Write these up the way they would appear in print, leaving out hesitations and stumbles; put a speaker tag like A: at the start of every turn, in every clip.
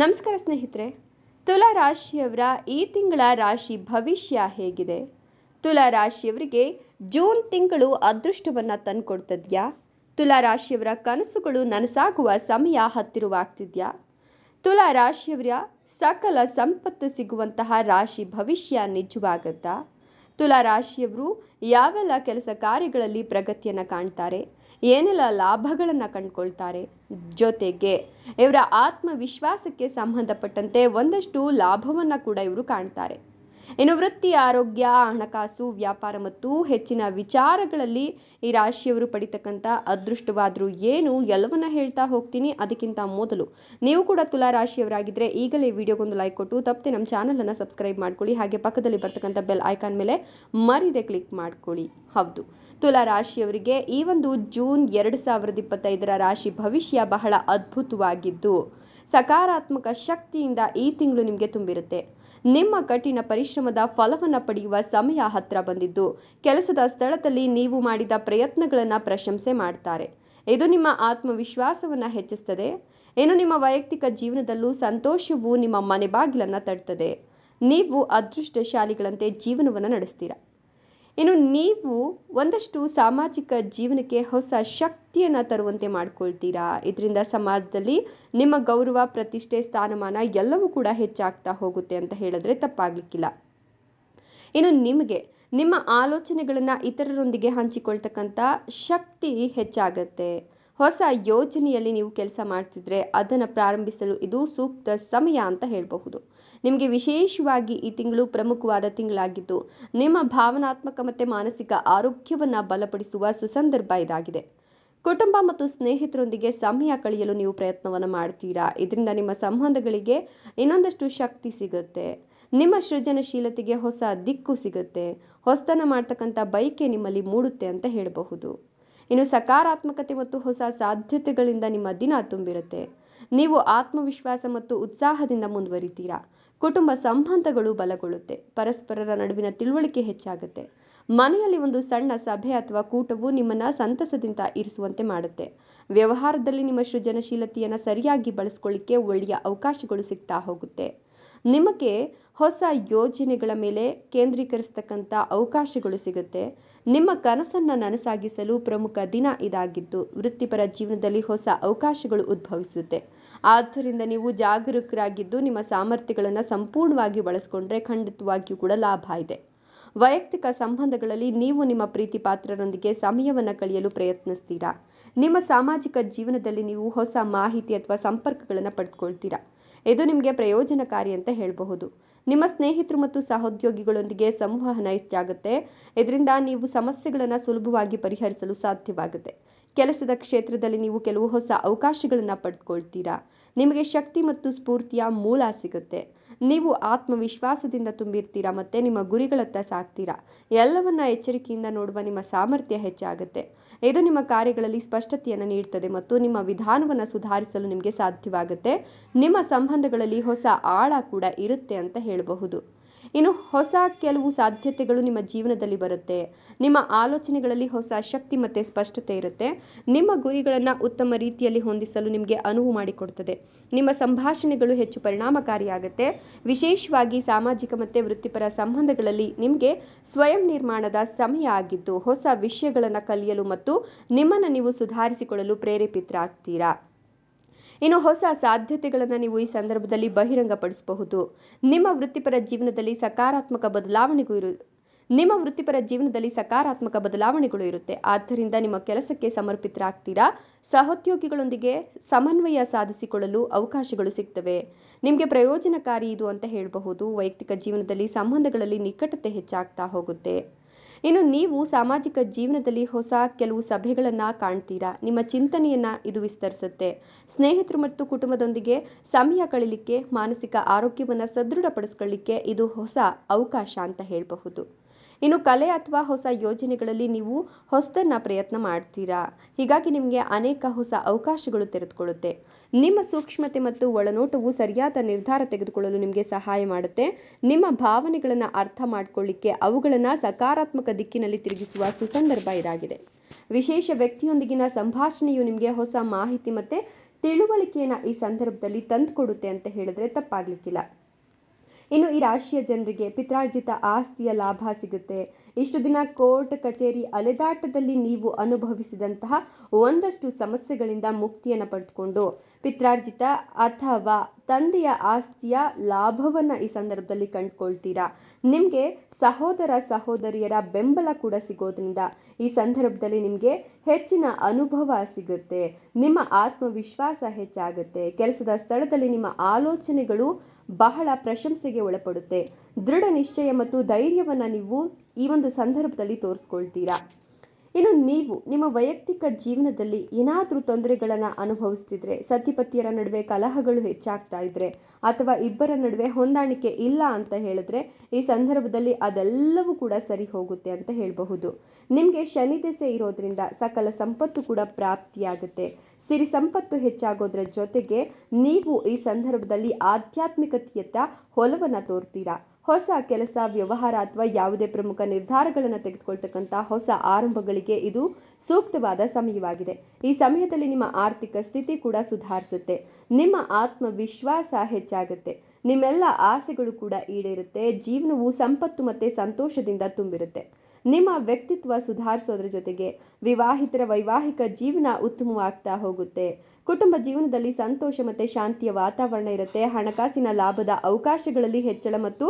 A: ನಮಸ್ಕಾರ ಸ್ನೇಹಿತರೆ. ತುಲಾ ರಾಶಿಯವರ ಈ ತಿಂಗಳ ರಾಶಿ ಭವಿಷ್ಯ ಹೇಗಿದೆ? ತುಲಾ ರಾಶಿಯವರಿಗೆ ಜೂನ್ ತಿಂಗಳು ಅದೃಷ್ಟವನ್ನ ತಂದುಕೊಡ್ತಿದ್ಯಾ? ತುಲಾ ರಾಶಿಯವರ ಕನಸುಗಳು ನನಸಾಗುವ ಸಮಯ ಹತ್ತಿರವಾಗ್ತಿದ್ಯಾ? ತುಲಾ ರಾಶಿಯವರ ಸಕಲ ಸಂಪತ್ತು ಸಿಗುವಂತಹ ರಾಶಿ ಭವಿಷ್ಯ ನಿಜವಾಗತ್ತಾ? ತುಲಾ ರಾಶಿಯವರು ಯಾವೆಲ್ಲ ಕೆಲಸ ಕಾರ್ಯಗಳಲ್ಲಿ ಪ್ರಗತಿಯನ್ನು ಕಾಣ್ತಾರೆ, ಏನೆಲ್ಲ ಲಾಭಗಳನ್ನು ಕಂಡುಕೊಳ್ತಾರೆ, ಜೊತೆಗೆ ಇವರ ಆತ್ಮವಿಶ್ವಾಸಕ್ಕೆ ಸಂಬಂಧಪಟ್ಟಂತೆ ಒಂದಷ್ಟು ಲಾಭವನ್ನು ಕೂಡ ಇವರು ಕಾಣ್ತಾರೆ. ಇನ್ನು ವೃತ್ತಿ, ಆರೋಗ್ಯ, ಹಣಕಾಸು, ವ್ಯಾಪಾರ ಮತ್ತು ಹೆಚ್ಚಿನ ವಿಚಾರಗಳಲ್ಲಿ ಈ ರಾಶಿಯವರು ಪಡಿತಕ್ಕಂಥ ಅದೃಷ್ಟವಾದರೂ ಏನು ಎಲ್ಲವನ್ನ ಹೇಳ್ತಾ ಹೋಗ್ತೀನಿ. ಅದಕ್ಕಿಂತ ಮೊದಲು ನೀವು ಕೂಡ ತುಲಾ ರಾಶಿಯವರಾಗಿದ್ದರೆ ಈಗಲೇ ವಿಡಿಯೋಗೊಂದು ಲೈಕ್ ಕೊಟ್ಟು ತಪ್ಪದೆ ನಮ್ಮ ಚಾನಲನ್ನು ಸಬ್ಸ್ಕ್ರೈಬ್ ಮಾಡ್ಕೊಳ್ಳಿ. ಹಾಗೆ ಪಕ್ಕದಲ್ಲಿ ಬರ್ತಕ್ಕಂಥ ಬೆಲ್ ಐಕಾನ್ ಮೇಲೆ ಮರಿದೆ ಕ್ಲಿಕ್ ಮಾಡ್ಕೊಳ್ಳಿ. ಹೌದು, ತುಲಾ ರಾಶಿಯವರಿಗೆ ಈ ಒಂದು ಜೂನ್ 2025 ರಾಶಿ ಭವಿಷ್ಯ ಬಹಳ ಅದ್ಭುತವಾಗಿದ್ದು ಸಕಾರಾತ್ಮಕ ಶಕ್ತಿಯಿಂದ ಈ ತಿಂಗಳು ನಿಮಗೆ ತುಂಬಿರುತ್ತೆ. ನಿಮ್ಮ ಕಠಿಣ ಪರಿಶ್ರಮದ ಫಲವನ್ನು ಪಡೆಯುವ ಸಮಯ ಹತ್ರ ಬಂದಿದ್ದು ಕೆಲಸದ ಸ್ಥಳದಲ್ಲಿ ನೀವು ಮಾಡಿದ ಪ್ರಯತ್ನಗಳನ್ನು ಪ್ರಶಂಸೆ ಮಾಡ್ತಾರೆ. ಇದು ನಿಮ್ಮ ಆತ್ಮವಿಶ್ವಾಸವನ್ನು ಹೆಚ್ಚಿಸ್ತದೆ. ಇನ್ನು ನಿಮ್ಮ ವೈಯಕ್ತಿಕ ಜೀವನದಲ್ಲೂ ಸಂತೋಷವು ನಿಮ್ಮ ಮನೆ ಬಾಗಿಲನ್ನು ತಡ್ತದೆ. ನೀವು ಅದೃಷ್ಟಶಾಲಿಗಳಂತೆ ಜೀವನವನ್ನು ನಡೆಸ್ತೀರಾ. ಇನ್ನು ನೀವು ಒಂದಷ್ಟು ಸಾಮಾಜಿಕ ಜೀವನಕ್ಕೆ ಹೊಸ ಶಕ್ತಿಯನ್ನು ತರುವಂತೆ ಮಾಡ್ಕೊಳ್ತೀರಾ. ಇದರಿಂದ ಸಮಾಜದಲ್ಲಿ ನಿಮ್ಮ ಗೌರವ, ಪ್ರತಿಷ್ಠೆ, ಸ್ಥಾನಮಾನ ಎಲ್ಲವೂ ಕೂಡ ಹೆಚ್ಚಾಗ್ತಾ ಹೋಗುತ್ತೆ ಅಂತ ಹೇಳಿದ್ರೆ ತಪ್ಪಾಗ್ಲಿಕ್ಕಿಲ್ಲ. ಇನ್ನು ನಿಮಗೆ ನಿಮ್ಮ ಆಲೋಚನೆಗಳನ್ನು ಇತರರೊಂದಿಗೆ ಹಂಚಿಕೊಳ್ತಕ್ಕಂಥ ಶಕ್ತಿ ಹೆಚ್ಚಾಗತ್ತೆ. ಹೊಸ ಯೋಜನೆಯಲ್ಲಿ ನೀವು ಕೆಲಸ ಮಾಡ್ತಿದ್ರೆ ಅದನ್ನು ಪ್ರಾರಂಭಿಸಲು ಇದು ಸೂಕ್ತ ಸಮಯ ಅಂತ ಹೇಳಬಹುದು. ನಿಮಗೆ ವಿಶೇಷವಾಗಿ ಈ ತಿಂಗಳು ಪ್ರಮುಖವಾದ ತಿಂಗಳಾಗಿದ್ದು ನಿಮ್ಮ ಭಾವನಾತ್ಮಕ ಮತ್ತು ಮಾನಸಿಕ ಆರೋಗ್ಯವನ್ನು ಬಲಪಡಿಸುವ ಸುಸಂದರ್ಭ ಇದಾಗಿದೆ. ಕುಟುಂಬ ಮತ್ತು ಸ್ನೇಹಿತರೊಂದಿಗೆ ಸಮಯ ಕಳೆಯಲು ನೀವು ಪ್ರಯತ್ನವನ್ನು ಮಾಡ್ತೀರಾ. ಇದರಿಂದ ನಿಮ್ಮ ಸಂಬಂಧಗಳಿಗೆ ಇನ್ನೊಂದಷ್ಟು ಶಕ್ತಿ ಸಿಗುತ್ತೆ. ನಿಮ್ಮ ಸೃಜನಶೀಲತೆಗೆ ಹೊಸ ದಿಕ್ಕು ಸಿಗುತ್ತೆ. ಹೊಸತನ ಮಾಡ್ತಕ್ಕಂಥ ಬಯಕೆ ನಿಮ್ಮಲ್ಲಿ ಮೂಡುತ್ತೆ ಅಂತ ಹೇಳಬಹುದು. ಇನ್ನು ಸಕಾರಾತ್ಮಕತೆ ಮತ್ತು ಹೊಸ ಸಾಧ್ಯತೆಗಳಿಂದ ನಿಮ್ಮ ದಿನ ತುಂಬಿರುತ್ತೆ. ನೀವು ಆತ್ಮವಿಶ್ವಾಸ ಮತ್ತು ಉತ್ಸಾಹದಿಂದ ಮುಂದುವರಿತೀರಾ. ಕುಟುಂಬ ಸಂಬಂಧಗಳು ಬಲಗೊಳ್ಳುತ್ತೆ. ಪರಸ್ಪರರ ನಡುವಿನ ತಿಳುವಳಿಕೆ ಹೆಚ್ಚಾಗುತ್ತೆ. ಮನೆಯಲ್ಲಿ ಒಂದು ಸಣ್ಣ ಸಭೆ ಅಥವಾ ಕೂಟವು ನಿಮ್ಮನ್ನು ಸಂತಸದಿಂದ ಇರಿಸುವಂತೆ ಮಾಡುತ್ತೆ. ವ್ಯವಹಾರದಲ್ಲಿ ನಿಮ್ಮ ಸೃಜನಶೀಲತೆಯನ್ನು ಸರಿಯಾಗಿ ಬಳಸ್ಕೊಳ್ಳಿಕ್ಕೆ ಒಳ್ಳೆಯ ಅವಕಾಶಗಳು ಸಿಗ್ತಾ ಹೋಗುತ್ತೆ. ನಿಮಗೆ ಹೊಸ ಯೋಜನೆಗಳ ಮೇಲೆ ಕೇಂದ್ರೀಕರಿಸ್ತಕ್ಕಂಥ ಅವಕಾಶಗಳು ಸಿಗುತ್ತೆ. ನಿಮ್ಮ ಕನಸನ್ನು ನನಸಾಗಿಸಲು ಪ್ರಮುಖ ದಿನ ಇದಾಗಿದ್ದು ವೃತ್ತಿಪರ ಜೀವನದಲ್ಲಿ ಹೊಸ ಅವಕಾಶಗಳು ಉದ್ಭವಿಸುತ್ತೆ. ಆದ್ದರಿಂದ ನೀವು ಜಾಗರೂಕರಾಗಿದ್ದು ನಿಮ್ಮ ಸಾಮರ್ಥ್ಯಗಳನ್ನು ಸಂಪೂರ್ಣವಾಗಿ ಬಳಸ್ಕೊಂಡ್ರೆ ಖಂಡಿತವಾಗಿಯೂ ಕೂಡ ಲಾಭ ಇದೆ. ವೈಯಕ್ತಿಕ ಸಂಬಂಧಗಳಲ್ಲಿ ನೀವು ನಿಮ್ಮ ಪ್ರೀತಿ ಪಾತ್ರರೊಂದಿಗೆ ಸಮಯವನ್ನು ಕಳೆಯಲು ಪ್ರಯತ್ನಿಸ್ತೀರಾ. ನಿಮ್ಮ ಸಾಮಾಜಿಕ ಜೀವನದಲ್ಲಿ ನೀವು ಹೊಸ ಮಾಹಿತಿ ಅಥವಾ ಸಂಪರ್ಕಗಳನ್ನು ಪಡೆದುಕೊಳ್ತೀರಾ. ಇದು ನಿಮಗೆ ಪ್ರಯೋಜನಕಾರಿ ಅಂತ ಹೇಳಬಹುದು. ನಿಮ್ಮ ಸ್ನೇಹಿತರು ಮತ್ತು ಸಹೋದ್ಯೋಗಿಗಳೊಂದಿಗೆ ಸಂವಹನ ಹೆಚ್ಚಾಗುತ್ತೆ. ಇದರಿಂದ ನೀವು ಸಮಸ್ಯೆಗಳನ್ನು ಸುಲಭವಾಗಿ ಪರಿಹರಿಸಲು ಸಾಧ್ಯವಾಗುತ್ತೆ. ಕೆಲಸದ ಕ್ಷೇತ್ರದಲ್ಲಿ ನೀವು ಕೆಲವು ಹೊಸ ಅವಕಾಶಗಳನ್ನು ಪಡೆದುಕೊಳ್ತೀರಾ. ನಿಮಗೆ ಶಕ್ತಿ ಮತ್ತು ಸ್ಫೂರ್ತಿಯ ಮೂಲ ಸಿಗುತ್ತೆ. ನೀವು ಆತ್ಮವಿಶ್ವಾಸದಿಂದ ತುಂಬಿರ್ತೀರಾ ಮತ್ತು ನಿಮ್ಮ ಗುರಿಗಳತ್ತ ಸಾಗ್ತೀರಾ. ಎಲ್ಲವನ್ನ ಎಚ್ಚರಿಕೆಯಿಂದ ನೋಡುವ ನಿಮ್ಮ ಸಾಮರ್ಥ್ಯ ಹೆಚ್ಚಾಗುತ್ತೆ. ಇದು ನಿಮ್ಮ ಕಾರ್ಯಗಳಲ್ಲಿ ಸ್ಪಷ್ಟತೆಯನ್ನು ನೀಡುತ್ತದೆ ಮತ್ತು ನಿಮ್ಮ ವಿಧಾನವನ್ನು ಸುಧಾರಿಸಲು ನಿಮಗೆ ಸಾಧ್ಯವಾಗುತ್ತೆ. ನಿಮ್ಮ ಸಂಬಂಧಗಳಲ್ಲಿ ಹೊಸ ಆಳ ಕೂಡ ಇರುತ್ತೆ ಅಂತ ಹೇಳಬಹುದು. ಇನ್ನು ಹೊಸ ಕೆಲವು ಸಾಧ್ಯತೆಗಳು ನಿಮ್ಮ ಜೀವನದಲ್ಲಿ ಬರುತ್ತೆ. ನಿಮ್ಮ ಆಲೋಚನೆಗಳಲ್ಲಿ ಹೊಸ ಶಕ್ತಿ ಮತ್ತು ಸ್ಪಷ್ಟತೆ ಇರುತ್ತೆ. ನಿಮ್ಮ ಗುರಿಗಳನ್ನು ಉತ್ತಮ ರೀತಿಯಲ್ಲಿ ಹೊಂದಿಸಲು ನಿಮಗೆ ಅನುವು ಮಾಡಿಕೊಡ್ತದೆ. ನಿಮ್ಮ ಸಂಭಾಷಣೆಗಳು ಹೆಚ್ಚು ಪರಿಣಾಮಕಾರಿಯಾಗುತ್ತೆ. ವಿಶೇಷವಾಗಿ ಸಾಮಾಜಿಕ ಮತ್ತು ವೃತ್ತಿಪರ ಸಂಬಂಧಗಳಲ್ಲಿ ನಿಮಗೆ ಸ್ವಯಂ ನಿರ್ಮಾಣದ ಸಮಯ ಆಗಿದ್ದು ಹೊಸ ವಿಷಯಗಳನ್ನು ಕಲಿಯಲು ಮತ್ತು ನಿಮ್ಮನ್ನು ನೀವು ಸುಧಾರಿಸಿಕೊಳ್ಳಲು ಪ್ರೇರೇಪಿತರಾಗ್ತೀರಾ. ಇನ್ನು ಹೊಸ ಸಾಧ್ಯತೆಗಳನ್ನು ನೀವು ಈ ಸಂದರ್ಭದಲ್ಲಿ ಬಹಿರಂಗಪಡಿಸಬಹುದು. ನಿಮ್ಮ ವೃತ್ತಿಪರ ಜೀವನದಲ್ಲಿ ಸಕಾರಾತ್ಮಕ ಬದಲಾವಣೆಗಳು ಇರುತ್ತೆ. ಆದ್ದರಿಂದ ನಿಮ್ಮ ಕೆಲಸಕ್ಕೆ ಸಮರ್ಪಿತರಾಗ್ತೀರಾ. ಸಹೋದ್ಯೋಗಿಗಳೊಂದಿಗೆ ಸಮನ್ವಯ ಸಾಧಿಸಿಕೊಳ್ಳಲು ಅವಕಾಶಗಳು ಸಿಗ್ತವೆ. ನಿಮಗೆ ಪ್ರಯೋಜನಕಾರಿ ಇದು ಅಂತ ಹೇಳಬಹುದು. ವೈಯಕ್ತಿಕ ಜೀವನದಲ್ಲಿ ಸಂಬಂಧಗಳಲ್ಲಿ ನಿಕಟತೆ ಹೆಚ್ಚಾಗ್ತಾ ಹೋಗುತ್ತೆ. ಇನ್ನು ನೀವು ಸಾಮಾಜಿಕ ಜೀವನದಲ್ಲಿ ಹೊಸ ಕೆಲವು ಸಭೆಗಳನ್ನು ಕಾಣ್ತೀರಾ. ನಿಮ್ಮ ಚಿಂತನೆಯನ್ನು ಇದು ವಿಸ್ತರಿಸುತ್ತೆ. ಸ್ನೇಹಿತರು ಮತ್ತು ಕುಟುಂಬದೊಂದಿಗೆ ಸಮಯ ಕಳೀಲಿಕ್ಕೆ, ಮಾನಸಿಕ ಆರೋಗ್ಯವನ್ನು ಸದೃಢಪಡಿಸ್ಕೊಳ್ಳಿಕ್ಕೆ ಇದು ಹೊಸ ಅವಕಾಶ ಅಂತ ಹೇಳಬಹುದು. ಇನ್ನು ಕಲೆ ಅಥವಾ ಹೊಸ ಯೋಜನೆಗಳಲ್ಲಿ ನೀವು ಹೊಸದನ್ನು ಪ್ರಯತ್ನ ಮಾಡ್ತೀರಾ. ಹೀಗಾಗಿ ನಿಮಗೆ ಅನೇಕ ಹೊಸ ಅವಕಾಶಗಳು ತೆರೆದುಕೊಳ್ಳುತ್ತೆ. ನಿಮ್ಮ ಸೂಕ್ಷ್ಮತೆ ಮತ್ತು ಒಳನೋಟವು ಸರಿಯಾದ ನಿರ್ಧಾರ ತೆಗೆದುಕೊಳ್ಳಲು ನಿಮಗೆ ಸಹಾಯ ಮಾಡುತ್ತೆ. ನಿಮ್ಮ ಭಾವನೆಗಳನ್ನು ಅರ್ಥ ಮಾಡಿಕೊಳ್ಳಿಕ್ಕೆ ಅವುಗಳನ್ನು ಸಕಾರಾತ್ಮಕ ದಿಕ್ಕಿನಲ್ಲಿ ತಿರುಗಿಸುವ ಸುಸಂದರ್ಭ ಇದಾಗಿದೆ. ವಿಶೇಷ ವ್ಯಕ್ತಿಯೊಂದಿಗಿನ ಸಂಭಾಷಣೆಯು ನಿಮಗೆ ಹೊಸ ಮಾಹಿತಿ ಮತ್ತು ತಿಳುವಳಿಕೆಯನ್ನು ಈ ಸಂದರ್ಭದಲ್ಲಿ ತಂದುಕೊಡುತ್ತೆ ಅಂತ ಹೇಳಿದ್ರೆ ತಪ್ಪಾಗಲಿಕ್ಕಿಲ್ಲ. ಇನ್ನು ಈ ರಾಶಿಯ ಜನರಿಗೆ ಪಿತ್ರಾರ್ಜಿತ ಆಸ್ತಿಯ ಲಾಭ ಸಿಗುತ್ತೆ. ಇಷ್ಟು ದಿನ ಕೋರ್ಟ್ ಕಚೇರಿ ಅಲೆದಾಟದಲ್ಲಿ ನೀವು ಅನುಭವಿಸಿದಂತಹ ಒಂದಷ್ಟು ಸಮಸ್ಯೆಗಳಿಂದ ಮುಕ್ತಿಯನ್ನು ಪಡೆದುಕೊಂಡು ಪಿತ್ರಾರ್ಜಿತ ಅಥವಾ ತಂದೆಯ ಆಸ್ತಿಯ ಲಾಭವನ್ನು ಈ ಸಂದರ್ಭದಲ್ಲಿ ಕಂಡುಕೊಳ್ತೀರಾ. ನಿಮಗೆ ಸಹೋದರ ಸಹೋದರಿಯರ ಬೆಂಬಲ ಕೂಡ ಸಿಗೋದ್ರಿಂದ ಈ ಸಂದರ್ಭದಲ್ಲಿ ನಿಮಗೆ ಹೆಚ್ಚಿನ ಅನುಭವ ಸಿಗುತ್ತೆ. ನಿಮ್ಮ ಆತ್ಮವಿಶ್ವಾಸ ಹೆಚ್ಚಾಗುತ್ತೆ. ಕೆಲಸದ ಸ್ಥಳದಲ್ಲಿ ನಿಮ್ಮ ಆಲೋಚನೆಗಳು ಬಹಳ ಪ್ರಶಂಸೆಗೆ ಒಳಪಡುತ್ತೆ. ದೃಢ ನಿಶ್ಚಯ ಮತ್ತು ಧೈರ್ಯವನ್ನು ನೀವು ಈ ಒಂದು ಸಂದರ್ಭದಲ್ಲಿ ತೋರಿಸ್ಕೊಳ್ತೀರಾ. ಇನ್ನು ನೀವು ನಿಮ್ಮ ವೈಯಕ್ತಿಕ ಜೀವನದಲ್ಲಿ ಏನಾದರೂ ತೊಂದರೆಗಳನ್ನು ಅನುಭವಿಸ್ತಿದ್ರೆ, ಸತಿಪತಿಯರ ನಡುವೆ ಕಲಹಗಳು ಹೆಚ್ಚಾಗ್ತಾ ಇದ್ರೆ ಅಥವಾ ಇಬ್ಬರ ನಡುವೆ ಹೊಂದಾಣಿಕೆ ಇಲ್ಲ ಅಂತ ಹೇಳಿದ್ರೆ ಈ ಸಂದರ್ಭದಲ್ಲಿ ಅದೆಲ್ಲವೂ ಕೂಡ ಸರಿ ಹೋಗುತ್ತೆ ಅಂತ ಹೇಳಬಹುದು. ನಿಮಗೆ ಶನಿ ದೆಸೆ ಇರೋದ್ರಿಂದ ಸಕಲ ಸಂಪತ್ತು ಕೂಡ ಪ್ರಾಪ್ತಿಯಾಗುತ್ತೆ. ಸಿರಿ ಸಂಪತ್ತು ಹೆಚ್ಚಾಗೋದ್ರ ಜೊತೆಗೆ ನೀವು ಈ ಸಂದರ್ಭದಲ್ಲಿ ಆಧ್ಯಾತ್ಮಿಕತೆಯತ್ತ ಒಲವನ್ನು ತೋರ್ತೀರಾ. ಹೊಸ ಕೆಲಸ, ವ್ಯವಹಾರ ಅಥವಾ ಯಾವುದೇ ಪ್ರಮುಖ ನಿರ್ಧಾರಗಳನ್ನು ತೆಗೆದುಕೊಳ್ತಕ್ಕಂಥ ಹೊಸ ಆರಂಭಗಳಿಗೆ ಇದು ಸೂಕ್ತವಾದ ಸಮಯವಾಗಿದೆ. ಈ ಸಮಯದಲ್ಲಿ ನಿಮ್ಮ ಆರ್ಥಿಕ ಸ್ಥಿತಿ ಕೂಡ ಸುಧಾರಿಸುತ್ತೆ. ನಿಮ್ಮ ಆತ್ಮವಿಶ್ವಾಸ ಹೆಚ್ಚಾಗುತ್ತೆ. ನಿಮ್ಮೆಲ್ಲ ಆಸೆಗಳು ಕೂಡ ಈಡೇರುತ್ತೆ. ಜೀವನವು ಸಂಪತ್ತು ಮತ್ತು ಸಂತೋಷದಿಂದ ತುಂಬಿರುತ್ತೆ. ನಿಮ್ಮ ವ್ಯಕ್ತಿತ್ವ ಸುಧಾರಿಸೋದ್ರ ಜೊತೆಗೆ ವಿವಾಹಿತರ ವೈವಾಹಿಕ ಜೀವನ ಉತ್ತಮವಾಗ್ತಾ ಹೋಗುತ್ತೆ. ಕುಟುಂಬ ಜೀವನದಲ್ಲಿ ಸಂತೋಷ ಮತ್ತು ಶಾಂತಿಯ ವಾತಾವರಣ ಇರುತ್ತೆ. ಹಣಕಾಸಿನ ಲಾಭದ ಅವಕಾಶಗಳಲ್ಲಿ ಹೆಚ್ಚಳ ಮತ್ತು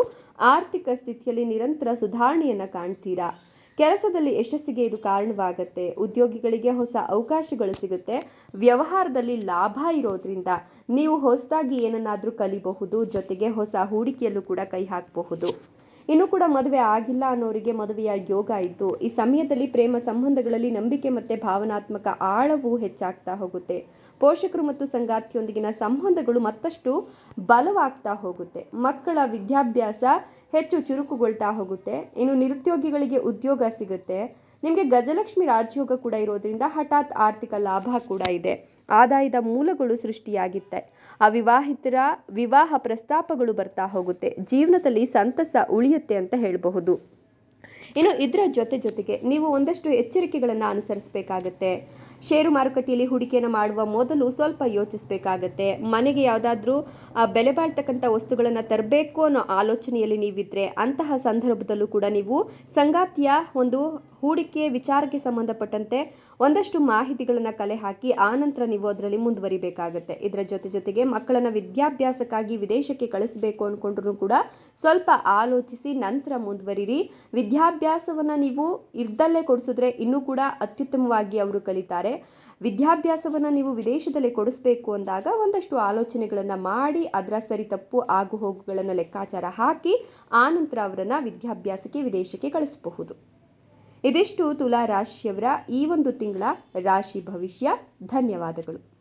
A: ಆರ್ಥಿಕ ಸ್ಥಿತಿಯಲ್ಲಿ ನಿರಂತರ ಸುಧಾರಣೆಯನ್ನು ಕಾಣ್ತೀರಾ. ಕೆಲಸದಲ್ಲಿ ಯಶಸ್ಸಿಗೆ ಇದು ಕಾರಣವಾಗುತ್ತೆ. ಉದ್ಯೋಗಿಗಳಿಗೆ ಹೊಸ ಅವಕಾಶಗಳು ಸಿಗುತ್ತೆ. ವ್ಯವಹಾರದಲ್ಲಿ ಲಾಭ ಇರೋದ್ರಿಂದ ನೀವು ಹೊಸದಾಗಿ ಏನನ್ನಾದರೂ ಕಲಿಬಹುದು. ಜೊತೆಗೆ ಹೊಸ ಹೂಡಿಕೆಯಲ್ಲೂ ಕೂಡ ಕೈ ಹಾಕಬಹುದು. ಇನ್ನೂ ಕೂಡ ಮದುವೆ ಆಗಿಲ್ಲ ಅನ್ನೋರಿಗೆ ಮದುವೆಯ ಯೋಗ ಇದ್ದು ಈ ಸಮಯದಲ್ಲಿ ಪ್ರೇಮ ಸಂಬಂಧಗಳಲ್ಲಿ ನಂಬಿಕೆ ಮತ್ತು ಭಾವನಾತ್ಮಕ ಆಳವು ಹೆಚ್ಚಾಗ್ತಾ ಹೋಗುತ್ತೆ. ಪೋಷಕರು ಮತ್ತು ಸಂಗಾತಿಯೊಂದಿಗಿನ ಸಂಬಂಧಗಳು ಮತ್ತಷ್ಟು ಬಲವಾಗ್ತಾ ಹೋಗುತ್ತೆ. ಮಕ್ಕಳ ವಿದ್ಯಾಭ್ಯಾಸ ಹೆಚ್ಚು ಚುರುಕುಗೊಳ್ತಾ ಹೋಗುತ್ತೆ. ಇನ್ನು ನಿರುದ್ಯೋಗಿಗಳಿಗೆ ಉದ್ಯೋಗ ಸಿಗುತ್ತೆ. ನಿಮಗೆ ಗಜಲಕ್ಷ್ಮಿ ರಾಜಯೋಗ ಕೂಡ ಇರೋದ್ರಿಂದ ಹಠಾತ್ ಆರ್ಥಿಕ ಲಾಭ ಕೂಡ ಇದೆ. ಆದಾಯದ ಮೂಲಗಳು ಸೃಷ್ಟಿಯಾಗುತ್ತೆ. ಅವಿವಾಹಿತರ ವಿವಾಹ ಪ್ರಸ್ತಾಪಗಳು ಬರ್ತಾ ಹೋಗುತ್ತೆ. ಜೀವನದಲ್ಲಿ ಸಂತಸ ಉಳಿಯುತ್ತೆ ಅಂತ ಹೇಳಬಹುದು. ಇನ್ನು ಇದರ ಜೊತೆಗೆ ನೀವು ಒಂದಷ್ಟು ಎಚ್ಚರಿಕೆಗಳನ್ನು ಅನುಸರಿಸಬೇಕಾಗತ್ತೆ. ಷೇರು ಮಾರುಕಟ್ಟೆಯಲ್ಲಿ ಹೂಡಿಕೆಯನ್ನು ಮಾಡುವ ಮೊದಲು ಸ್ವಲ್ಪ ಯೋಚಿಸಬೇಕಾಗತ್ತೆ. ಮನೆಗೆ ಯಾವುದಾದ್ರೂ ಬೆಲೆ ಬಾಳ್ತಕ್ಕಂಥ ವಸ್ತುಗಳನ್ನು ತರಬೇಕು ಅನ್ನೋ ಆಲೋಚನೆಯಲ್ಲಿ ನೀವಿದ್ರೆ ಅಂತಹ ಸಂದರ್ಭದಲ್ಲೂ ಕೂಡ ನೀವು ಸಂಗಾತಿಯ ಒಂದು ಹೂಡಿಕೆ ವಿಚಾರಕ್ಕೆ ಸಂಬಂಧಪಟ್ಟಂತೆ ಒಂದಷ್ಟು ಮಾಹಿತಿಗಳನ್ನು ಕಲೆ ಹಾಕಿ ಆನಂತರ ನೀವು ಅದರಲ್ಲಿ ಮುಂದುವರಿಬೇಕಾಗತ್ತೆ. ಇದರ ಜೊತೆಗೆ ಮಕ್ಕಳನ್ನ ವಿದ್ಯಾಭ್ಯಾಸಕ್ಕಾಗಿ ವಿದೇಶಕ್ಕೆ ಕಳಿಸಬೇಕು ಅಂದ್ಕೊಂಡ್ರೂ ಕೂಡ ಸ್ವಲ್ಪ ಆಲೋಚಿಸಿ ನಂತರ ಮುಂದುವರಿರಿ. ವಿದ್ಯಾಭ್ಯಾಸವನ್ನು ನೀವು ಇರ್ದಲ್ಲೇ ಕೊಡಿಸಿದ್ರೆ ಇನ್ನೂ ಕೂಡ ಅತ್ಯುತ್ತಮವಾಗಿ ಅವರು ಕಲಿತಾರೆ. ವಿದ್ಯಾಭ್ಯಾಸವನ್ನು ನೀವು ವಿದೇಶದಲ್ಲಿ ಕೊಡಿಸ್ಬೇಕು ಅಂದಾಗ ಒಂದಷ್ಟು ಆಲೋಚನೆಗಳನ್ನು ಮಾಡಿ ಅದರ ಸರಿ ತಪ್ಪು ಆಗು ಹೋಗುಗಳನ್ನು ಲೆಕ್ಕಾಚಾರ ಹಾಕಿ ಆನಂತರ ಅವರನ್ನು ವಿದ್ಯಾಭ್ಯಾಸಕ್ಕೆ ವಿದೇಶಕ್ಕೆ ಕಳಿಸಬಹುದು. ಇದಿಷ್ಟು ತುಲಾ ರಾಶಿಯವರ ಈ ಒಂದು ತಿಂಗಳ ರಾಶಿ ಭವಿಷ್ಯ. ಧನ್ಯವಾದಗಳು.